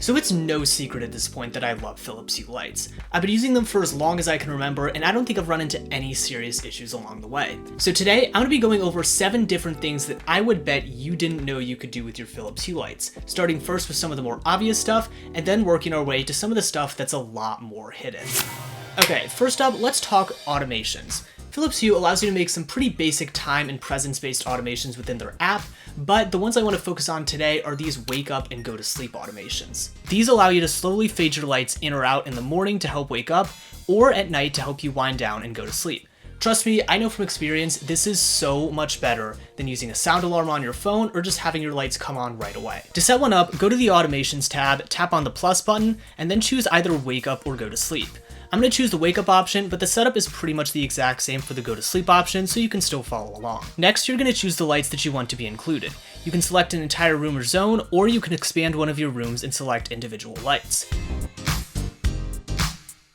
So it's no secret at this point that I love Philips Hue lights. I've been using them for as long as I can remember, and I don't think I've run into any serious issues along the way. So today, I'm going to be going over 7 different things that I would bet you didn't know you could do with your Philips Hue lights, starting first with some of the more obvious stuff, and then working our way to some of the stuff that's a lot more hidden. Okay, first up, let's talk automations. Philips Hue allows you to make some pretty basic time and presence-based automations within their app, but the ones I want to focus on today are these wake up and go to sleep automations. These allow you to slowly fade your lights in or out in the morning to help wake up, or at night to help you wind down and go to sleep. Trust me, I know from experience, this is so much better than using a sound alarm on your phone or just having your lights come on right away. To set one up, go to the Automations tab, tap on the plus button, and then choose either wake up or go to sleep. I'm going to choose the wake up option, but the setup is pretty much the exact same for the go to sleep option, so you can still follow along. Next, you're going to choose the lights that you want to be included. You can select an entire room or zone, or you can expand one of your rooms and select individual lights.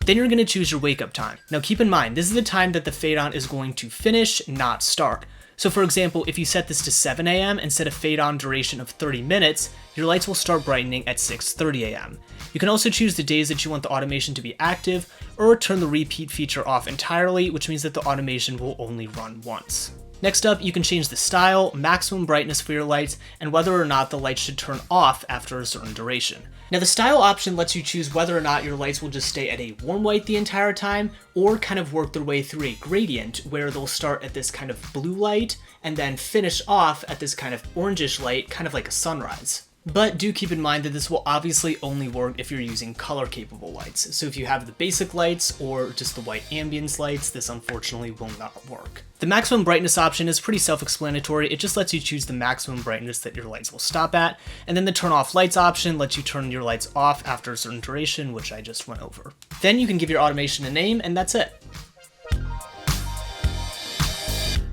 Then you're going to choose your wake up time. Now keep in mind, this is the time that the fade on is going to finish, not start. So for example, if you set this to 7 a.m. and set a fade on duration of 30 minutes, your lights will start brightening at 6:30 a.m. You can also choose the days that you want the automation to be active, or turn the repeat feature off entirely, which means that the automation will only run once. Next up, you can change the style, maximum brightness for your lights, and whether or not the lights should turn off after a certain duration. Now the style option lets you choose whether or not your lights will just stay at a warm white the entire time, or kind of work their way through a gradient where they'll start at this kind of blue light and then finish off at this kind of orangish light, kind of like a sunrise. But do keep in mind that this will obviously only work if you're using color capable lights. So if you have the basic lights or just the white ambience lights, this unfortunately will not work. The maximum brightness option is pretty self-explanatory. It just lets you choose the maximum brightness that your lights will stop at. And then the turn off lights option lets you turn your lights off after a certain duration, which I just went over. Then you can give your automation a name, and that's it.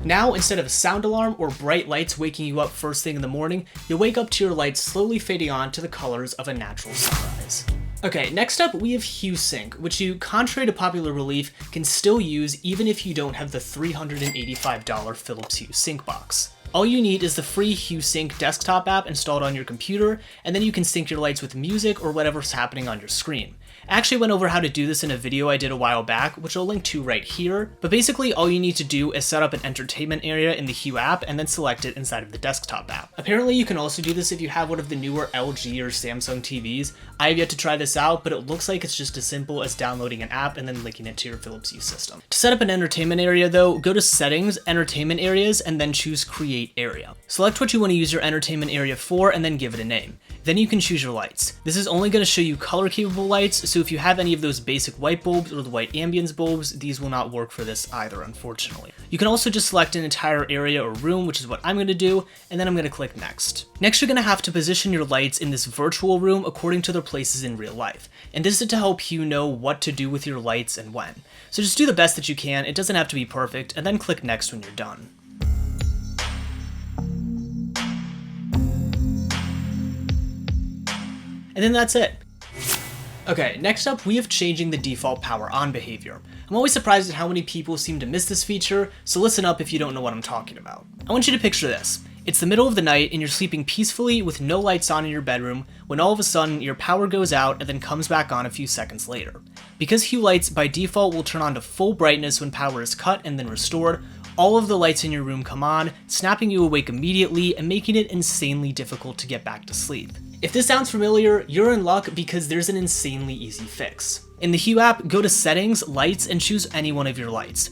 Now, instead of a sound alarm or bright lights waking you up first thing in the morning, you'll wake up to your lights slowly fading on to the colors of a natural sunrise. Okay, next up we have Hue Sync, which you, contrary to popular belief, can still use even if you don't have the $385 Philips Hue Sync box. All you need is the free Hue Sync desktop app installed on your computer, and then you can sync your lights with music or whatever's happening on your screen. I actually went over how to do this in a video I did a while back, which I'll link to right here, but basically all you need to do is set up an entertainment area in the Hue app and then select it inside of the desktop app. Apparently you can also do this if you have one of the newer LG or Samsung TVs. I have yet to try this out, but it looks like it's just as simple as downloading an app and then linking it to your Philips Hue system. To set up an entertainment area though, go to Settings, Entertainment Areas, and then choose Create Area. Select what you want to use your entertainment area for and then give it a name. Then you can choose your lights. This is only going to show you color capable lights, so if you have any of those basic white bulbs or the white ambience bulbs, these will not work for this either, unfortunately. You can also just select an entire area or room, which is what I'm going to do, and then I'm going to click Next. Next, you're going to have to position your lights in this virtual room according to their places in real life, and this is to help you know what to do with your lights and when. So just do the best that you can, it doesn't have to be perfect, and then click Next when you're done. And then that's it. Okay, next up we have changing the default power on behavior. I'm always surprised at how many people seem to miss this feature, so listen up if you don't know what I'm talking about. I want you to picture this. It's the middle of the night and you're sleeping peacefully with no lights on in your bedroom when all of a sudden your power goes out and then comes back on a few seconds later. Because Hue lights by default will turn on to full brightness when power is cut and then restored, all of the lights in your room come on, snapping you awake immediately and making it insanely difficult to get back to sleep. If this sounds familiar, you're in luck because there's an insanely easy fix. In the Hue app, go to Settings, Lights, and choose any one of your lights.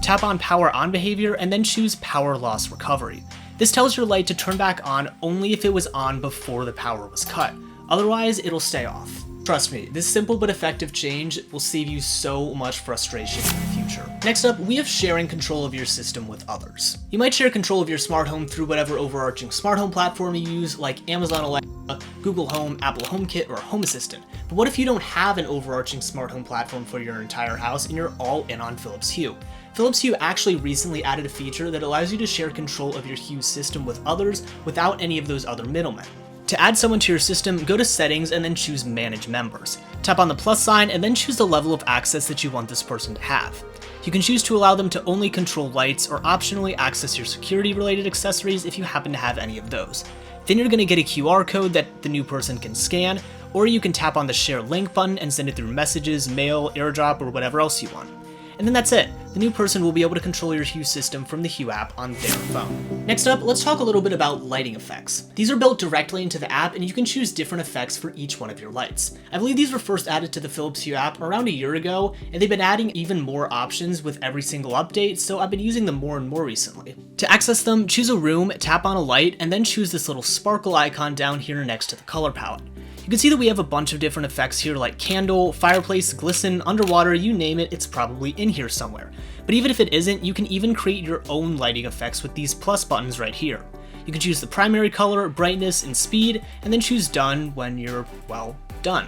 Tap on Power On Behavior and then choose Power Loss Recovery. This tells your light to turn back on only if it was on before the power was cut. Otherwise, it'll stay off. Trust me, this simple but effective change will save you so much frustration in the future. Next up, we have sharing control of your system with others. You might share control of your smart home through whatever overarching smart home platform you use, like Amazon Alexa, Google Home, Apple HomeKit, or Home Assistant. But what if you don't have an overarching smart home platform for your entire house and you're all in on Philips Hue? Philips Hue actually recently added a feature that allows you to share control of your Hue system with others without any of those other middlemen. To add someone to your system, go to Settings and then choose Manage Members. Tap on the plus sign and then choose the level of access that you want this person to have. You can choose to allow them to only control lights or optionally access your security-related accessories if you happen to have any of those. Then you're going to get a QR code that the new person can scan, or you can tap on the share link button and send it through messages, mail, airdrop, or whatever else you want. And then that's it. The new person will be able to control your Hue system from the Hue app on their phone. Next up, let's talk a little bit about lighting effects. These are built directly into the app, and you can choose different effects for each one of your lights. I believe these were first added to the Philips Hue app around a year ago, and they've been adding even more options with every single update, so I've been using them more and more recently. To access them, choose a room, tap on a light, and then choose this little sparkle icon down here next to the color palette. You can see that we have a bunch of different effects here like candle, fireplace, glisten, underwater, you name it, it's probably in here somewhere. But even if it isn't, you can even create your own lighting effects with these plus buttons right here. You can choose the primary color, brightness, and speed, and then choose done when you're, well, done.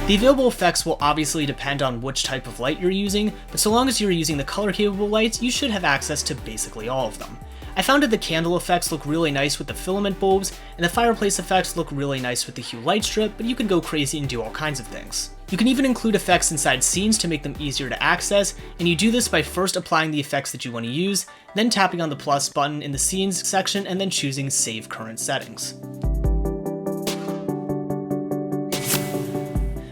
The available effects will obviously depend on which type of light you're using, but so long as you're using the color capable lights, you should have access to basically all of them. I found that the candle effects look really nice with the filament bulbs, and the fireplace effects look really nice with the Hue light strip, but you can go crazy and do all kinds of things. You can even include effects inside scenes to make them easier to access, and you do this by first applying the effects that you want to use, then tapping on the plus button in the scenes section, and then choosing save current settings.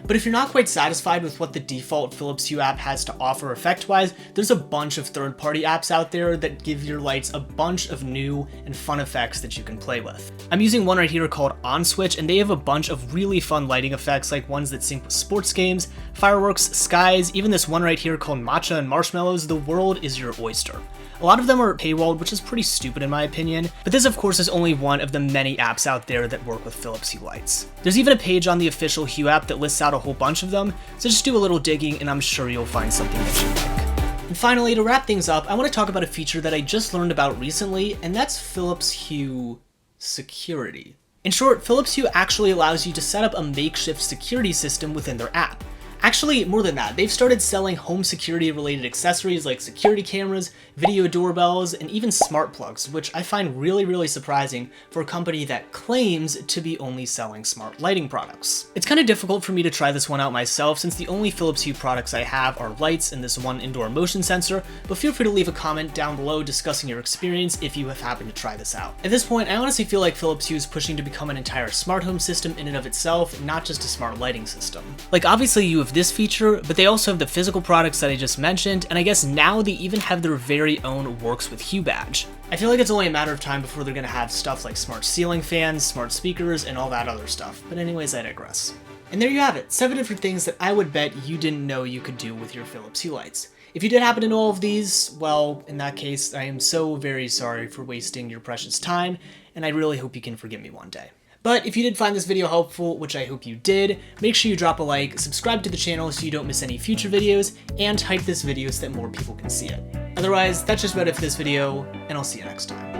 But if you're not quite satisfied with what the default Philips Hue app has to offer effect-wise, there's a bunch of third-party apps out there that give your lights a bunch of new and fun effects that you can play with. I'm using one right here called On Switch, and they have a bunch of really fun lighting effects like ones that sync with sports games, fireworks, skies, even this one right here called Matcha and Marshmallows, the world is your oyster. A lot of them are paywalled, which is pretty stupid in my opinion, but this of course is only one of the many apps out there that work with Philips Hue lights. There's even a page on the official Hue app that lists out a whole bunch of them, so just do a little digging and I'm sure you'll find something that you like. And finally, to wrap things up, I want to talk about a feature that I just learned about recently, and that's Philips Hue Security. In short, Philips Hue actually allows you to set up a makeshift security system within their app. Actually, more than that, they've started selling home security related accessories like security cameras, video doorbells, and even smart plugs, which I find really surprising for a company that claims to be only selling smart lighting products. It's kind of difficult for me to try this one out myself since the only Philips Hue products I have are lights and this one indoor motion sensor, but feel free to leave a comment down below discussing your experience if you have happened to try this out. At this point, I honestly feel like Philips Hue is pushing to become an entire smart home system in and of itself, not just a smart lighting system. Like obviously you have this feature, but they also have the physical products that I just mentioned, and I guess now they even have their very own Works with Hue badge. I feel like it's only a matter of time before they're gonna have stuff like smart ceiling fans, smart speakers, and all that other stuff, but anyways, I digress. And there you have it, 7 different things that I would bet you didn't know you could do with your Philips Hue lights. If you did happen to know all of these, well, in that case, I am so very sorry for wasting your precious time, and I really hope you can forgive me one day. But if you did find this video helpful, which I hope you did, make sure you drop a like, subscribe to the channel so you don't miss any future videos, and hype this video so that more people can see it. Otherwise, that's just about it for this video, and I'll see you next time.